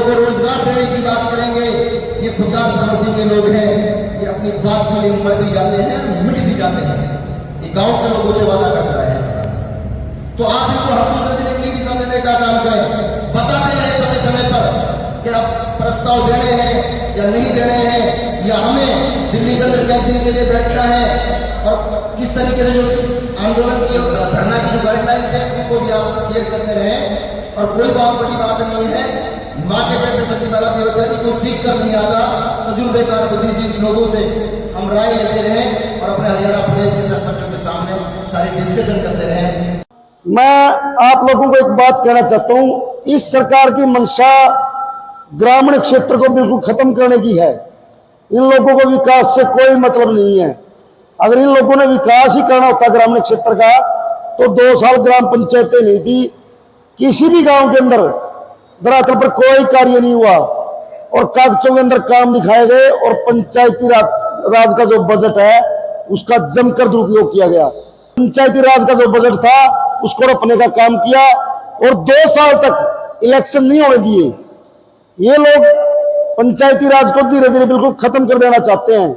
को रोजगार देने की बात करेंगे, ये खुददार पार्टी के लोग हैं, ये अपनी बात के लिए मर भी जाते हैं, मिट भी जाते हैं। ये गांव के लोगों से वादा कर रहे हैं। तो आप इनको हर दूसरे दिन की दिशा देने का काम करें, बताते रहे समय समय पर कि आप प्रस्ताव देने हैं या नहीं देने हैं, या हमें दिल्ली के अंदर कैंपिंग के लिए बैठना है, और किस तरीके से जो आंदोलन की धरना की जो गाइडलाइंस है उनको भी आप शेयर करते रहें। और कोई बहुत बड़ी बात नहीं है, माँ के पेट से सच्ची बात नहीं होता, को सीख कर नहीं आता, तजुर्बेकार बुद्धिजीवी लोगों से हम राय लेते रहें और अपने हरियाणा प्रदेश के सरपंचों के सामने सारी डिस्कशन करते रहें। मैं आप लोगों को एक बात कहना चाहता हूं, इस सरकार की मंशा ग्रामीण क्षेत्र को बिल्कुल खत्म करने की है। इन लोगों को विकास से कोई मतलब नहीं है। अगर इन लोगों ने विकास ही करना होता ग्रामीण क्षेत्र का, तो 2 साल ग्राम पंचायतें नहीं थी, किसी भी गांव के अंदर धरातल पर कोई कार्य नहीं हुआ और कागजों के अंदर काम दिखाए गए, और पंचायती राज का जो बजट है उसका जमकर दुरुपयोग किया गया। पंचायती राज का जो बजट था उसको रोकने का काम किया, और 2 साल तक इलेक्शन नहीं होने दिए। ये लोग पंचायती राज को धीरे धीरे बिल्कुल खत्म कर देना चाहते हैं।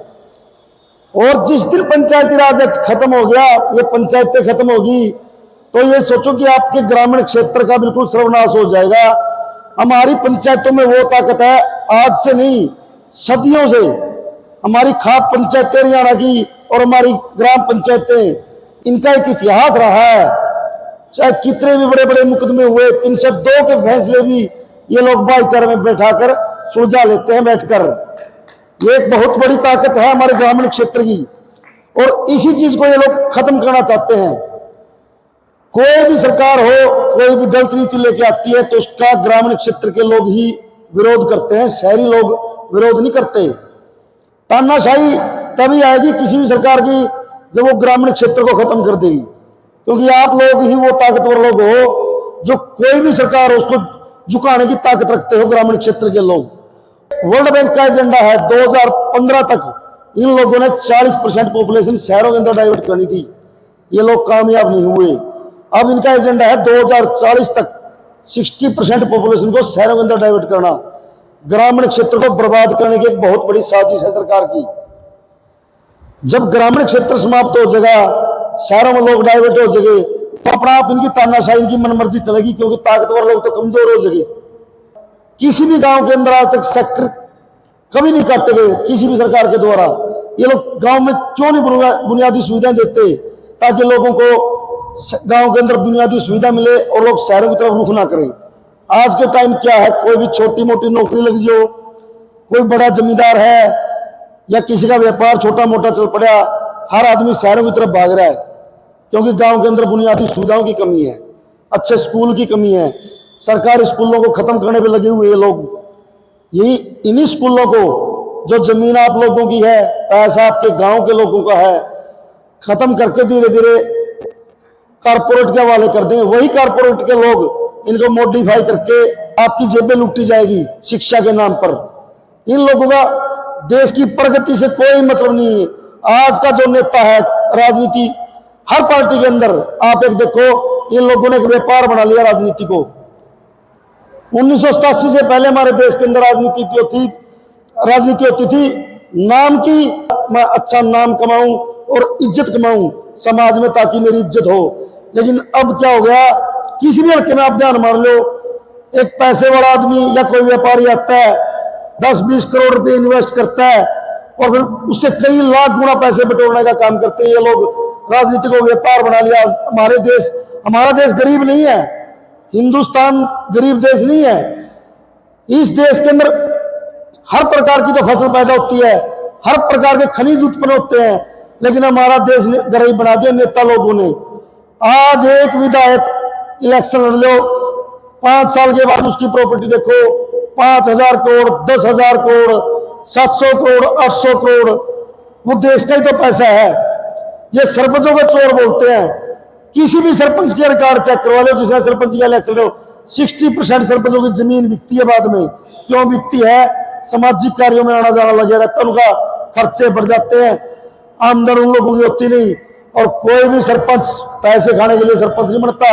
और जिस दिन पंचायती राज एक्ट खत्म हो गया, ये पंचायतें खत्म होगी, तो ये सोचो कि आपके ग्रामीण क्षेत्र का बिल्कुल सर्वनाश हो जाएगा। हमारी पंचायतों में वो ताकत है, आज से नहीं सदियों से हमारी खाप पंचायतें हरियाणा की और हमारी ग्राम पंचायतें, इनका एक इतिहास रहा है। चाहे कितने भी बड़े बड़े मुकदमे हुए, 302 के फैसले भी ये लोग भाईचारे में बैठाकर सुलझा लेते हैं बैठकर। ये एक बहुत बड़ी ताकत है हमारे ग्रामीण क्षेत्र की, और इसी चीज को ये लोग खत्म करना चाहते हैं। कोई भी सरकार हो, कोई भी गलत नीति लेके आती है तो उसका ग्रामीण क्षेत्र के लोग ही विरोध करते हैं, शहरी लोग विरोध नहीं करते। तानाशाही तभी आएगी किसी भी सरकार की जब वो ग्रामीण क्षेत्र को खत्म कर देगी, क्योंकि आप लोग ही वो ताकतवर लोग हो जो कोई भी सरकार हो उसको झुकाने की ताकत रखते हो, ग्रामीण क्षेत्र के लोग। वर्ल्ड बैंक का एजेंडा है 2015 तक इन लोगों ने 40% पॉपुलेशन शहरों के अंदर डाइवर्ट करनी थी, ये लोग कामयाब नहीं हुए। अब इनका एजेंडा है 2040 तक 60% पॉपुलेशन को शहरों के अंदर डाइवर्ट करना। ग्रामीण क्षेत्र को बर्बाद करने की एक बहुत बड़ी साजिश है सरकार की। जब ग्रामीण क्षेत्र समाप्त हो जाएगा, शहरों में लोग डाइवर्ट हो जाएंगे, तो अपना आप इनकी तानाशाही, इनकी मनमर्जी चलेगी, क्योंकि ताकतवर लोग तो कमजोर हो जाएंगे। किसी भी गांव के अंदर आज तक सेक्टर कभी नहीं काटे गए किसी भी सरकार के द्वारा। ये लोग गांव में क्यों नहीं बुनियादी सुविधाएं देते, ताकि लोगों को गांव के अंदर बुनियादी सुविधा मिले और लोग शहरों की तरफ रुख ना करें। आज के टाइम क्या है, कोई भी छोटी मोटी नौकरी लग जाओ, कोई बड़ा जमींदार है या किसी का व्यापार छोटा मोटा चल पड़ा, हर आदमी शहरों की तरफ भाग रहा है, क्योंकि गांव के अंदर बुनियादी सुविधाओं की कमी है, अच्छे स्कूल की कमी है। सरकारी स्कूलों को खत्म करने पे लगे हुए लोग। यही इन्हीं स्कूलों को, जो जमीन आप लोगों की है, पैसा आपके गांव के लोगों का है, खत्म करके धीरे धीरे कारपोरेट के हवाले कर दें। वही कारपोरेट के लोग इनको मॉडिफाई करके आपकी जेबें लूटी जाएगी शिक्षा के नाम पर। इन लोगों का देश की प्रगति से कोई मतलब नहीं है। आज का जो नेता है, राजनीति हर पार्टी के अंदर आप एक देखो, इन लोगों ने एक व्यापार बना लिया राजनीति को। 1987 से पहले हमारे देश के अंदर राजनीति होती थी नाम की, मैं अच्छा नाम कमाऊं और इज्जत कमाऊं समाज में, ताकि मेरी इज्जत हो। लेकिन अब क्या हो गया, किसी भी हल्के में आप ध्यान मार लो, एक पैसे वाला आदमी या कोई व्यापारी आता है, 10-20 करोड़ रुपए इन्वेस्ट करता है और फिर उससे कई लाख गुना पैसे बटोरने का काम करते हैं ये लोग। राजनीति को व्यापार बना लिया। हमारा देश गरीब नहीं है, हिंदुस्तान गरीब देश नहीं है। इस देश के अंदर हर प्रकार की तो फसल पैदा होती है, हर प्रकार के खनिज उत्पन्न होते हैं, लेकिन हमारा देश गरीब बना दिया नेता लोगों ने। आज एक विधायक इलेक्शन लड़ लो, 5 साल के बाद उसकी प्रॉपर्टी देखो, 5,000 करोड़, 10,000 करोड़, 700 करोड़, 800 करोड़, वो देश का ही तो पैसा है। ये सरपंचों को चोर बोलते हैं। किसी भी सरपंच के रिकॉर्ड चेक करवा लो, जिसने सरपंच का इलेक्शन हो, 60% सरपंचों की जमीन बिकती है बाद में। क्यों बिकती है? सामाजिक कार्यों में आना जाना लगे रहता है, उनका खर्चे बढ़ जाते हैं, आमदन उन लोगों की होती नहीं। और कोई भी सरपंच पैसे खाने के लिए सरपंच नहीं बनता।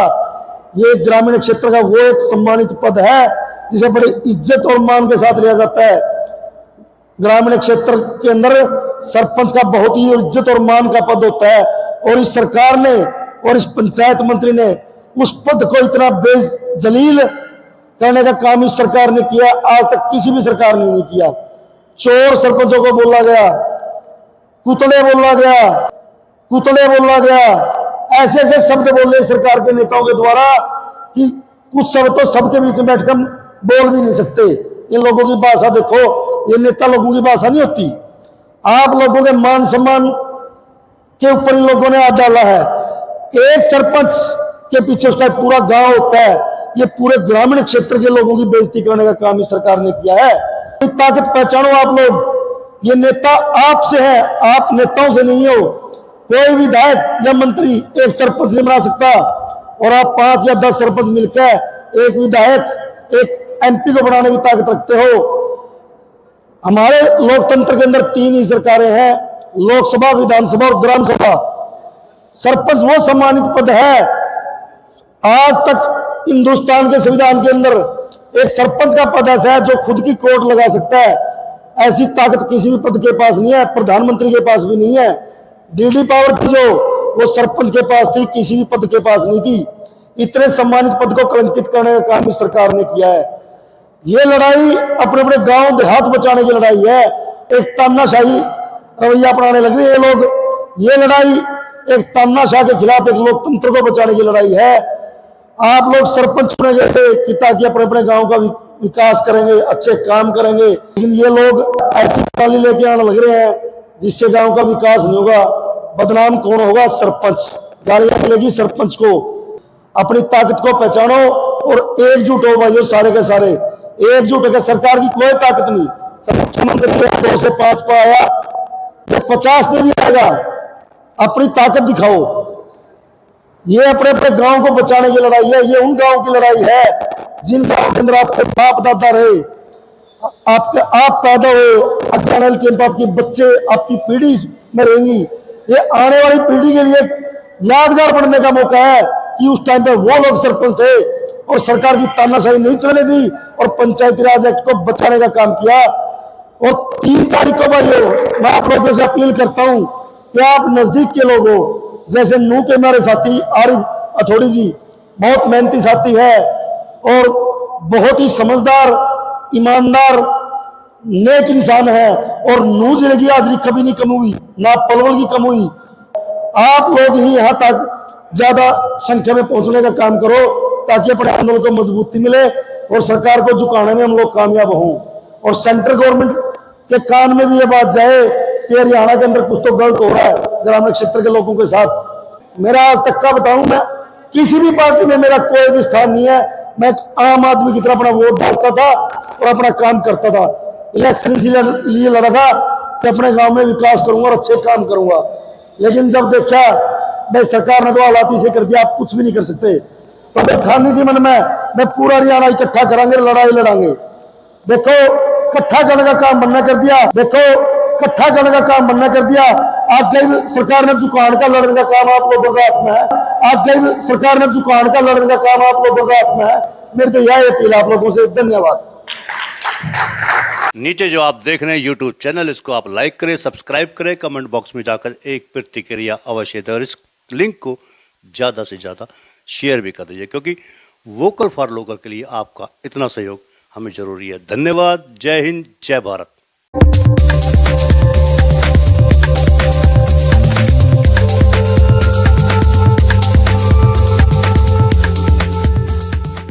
ये ग्रामीण क्षेत्र का वो एक सम्मानित पद है जिसे बड़ी इज्जत और मान के साथ लिया जाता है। ग्रामीण क्षेत्र के अंदर सरपंच का बहुत ही इज्जत और मान का पद होता है, और इस सरकार ने और इस पंचायत मंत्री ने उस पद को इतना बेजलील करने का काम इस सरकार ने किया, आज तक किसी भी सरकार ने नहीं किया। चोर सरपंचों को बोला गया, कुतले बोला गया, कुतले बोला गया, ऐसे ऐसे शब्द बोले सरकार के नेताओं के द्वारा कि कुछ शब्द तो सबके बीच में बैठकर बोल भी नहीं सकते। इन लोगों की भाषा देखो, ये नेता लोगों की भाषा नहीं होती। आप लोगों के मान सम्मान के ऊपर इन लोगों ने हाथ डाला है। एक सरपंच के पीछे उसका पूरा गांव होता है। ये पूरे ग्रामीण क्षेत्र के लोगों की बेइज्जती करने का काम इस सरकार ने किया है। तो ताकत पहचानो आप लोग, ये नेता आपसे है, आप नेताओं से नहीं हो। कोई विधायक या मंत्री एक सरपंच नहीं बना सकता, और आप 5 या 10 सरपंच मिलकर एक विधायक, एक एमपी को बनाने की ताकत रखते हो। हमारे लोकतंत्र के अंदर 3 ही सरकारें हैं, लोकसभा, विधानसभा और ग्राम सभा। सरपंच वो सम्मानित पद है। आज तक हिंदुस्तान के संविधान के अंदर एक सरपंच का पद ऐसा है जो खुद की कोर्ट लगा सकता है। ऐसी ताकत किसी भी पद के पास नहीं है, प्रधानमंत्री के पास भी नहीं है। डीडी पावर की जो वो सरपंच के पास थी, किसी भी पद के पास नहीं थी। इतने सम्मानित पद को कलंकित करने का काम इस सरकार ने किया है। ये लड़ाई अपने अपने गांव देहात बचाने की लड़ाई है। एक तानाशाही रवैया अपनाने लग रहे हैं ये लोग। ये लड़ाई एक तानाशाह के खिलाफ एक लोकतंत्र को बचाने की लड़ाई है। आप लोग सरपंच चुने गए थे कि ताकि अपने अपने गांव का विकास करेंगे, अच्छे काम करेंगे, लेकिन ये लोग ऐसी प्रणाली लेके आने लग रहे हैं जिससे गांव का विकास नहीं होगा। बदनाम कौन होगा? सरपंच। गालियां मिलेगी सरपंच को। अपनी ताकत को पहचानो और एकजुट हो भाइयों, सारे के सारे एकजुट होकर। सरकार की कोई ताकत नहीं। मुख्यमंत्री 2 से 5 पर आया, तो 50 पे भी आएगा। अपनी ताकत दिखाओ। ये अपने अपने गांव को बचाने की लड़ाई है। ये उन गांव की लड़ाई है जिन गांव के अंदर आपके बाप दादा रहे, आप पैदा हुए, अज्ञान के आपके बच्चे, आपकी पीढ़ी में रहेंगी। ये आने वाली पीढ़ी के लिए यादगार बनने का मौका है कि उस टाइम पे वो लोग सरपंच थे और सरकार की तानाशाही नहीं चलने दी और पंचायती राज एक्ट को बचाने का काम किया। और 3 तारीख को भाइयों मैं आप लोगों से अपील करता हूं कि आप नजदीक के लोग हो, जैसे नू के हमारे साथी आरिफ अथोड़ी जी बहुत मेहनती साथी है और बहुत ही समझदार, ईमानदार, नेक इंसान है, और नू जिले की हाजिरी कभी नहीं कम हुई, ना पलवल की कम हुई। आप लोग ही यहाँ तक ज्यादा संख्या में पहुंचने का काम करो ताकि अपने आंदोलन को मजबूती मिले और सरकार को झुकाने में हम लोग कामयाब हों। और सेंट्रल गवर्नमेंट के कान में भी ये बात जाए कि हरियाणा के अंदर कुछ तो गलत हो रहा है ग्रामीण क्षेत्र के लोगों के साथ। मेरा आज तक का बताऊं, मैं किसी भी पार्टी में मेरा कोई भी स्थान नहीं है। मैं आम आदमी की तरह अपना वोट डालता था और अपना काम करता था। इलेक्शन इसीलिए लड़ा था कि अपने गांव में विकास करूंगा और अच्छे काम करूंगा। लेकिन जब देखा भाई सरकार ने तो हालाती से कर दिया, आप कुछ भी नहीं कर सकते, तो मैं ठानी थी मन में, मैं पूरा हरियाणा इकट्ठा करांगे, लड़ाई लड़ांगे। देखो इकट्ठा करने का काम बनना कर दिया, देखो इकट्ठा करने का काम बनना कर दिया। आज गई सरकार ने जुकान का लड़ने का काम आप लोगों के हाथ में है। आज गई सरकार ने जुकान का लड़ने का काम आप लोगों के हाथ में है। मेरी तो यह अपील आप लोगों से। धन्यवाद। नीचे जो आप देख रहे हैं यूट्यूब चैनल, इसको आप लाइक करें, सब्सक्राइब करें, कमेंट बॉक्स में जाकर एक प्रतिक्रिया अवश्य दें और इस लिंक को ज़्यादा से ज़्यादा शेयर भी कर दीजिए, क्योंकि वोकल फॉर लोकल के लिए आपका इतना सहयोग हमें ज़रूरी है। धन्यवाद। जय हिंद, जय भारत।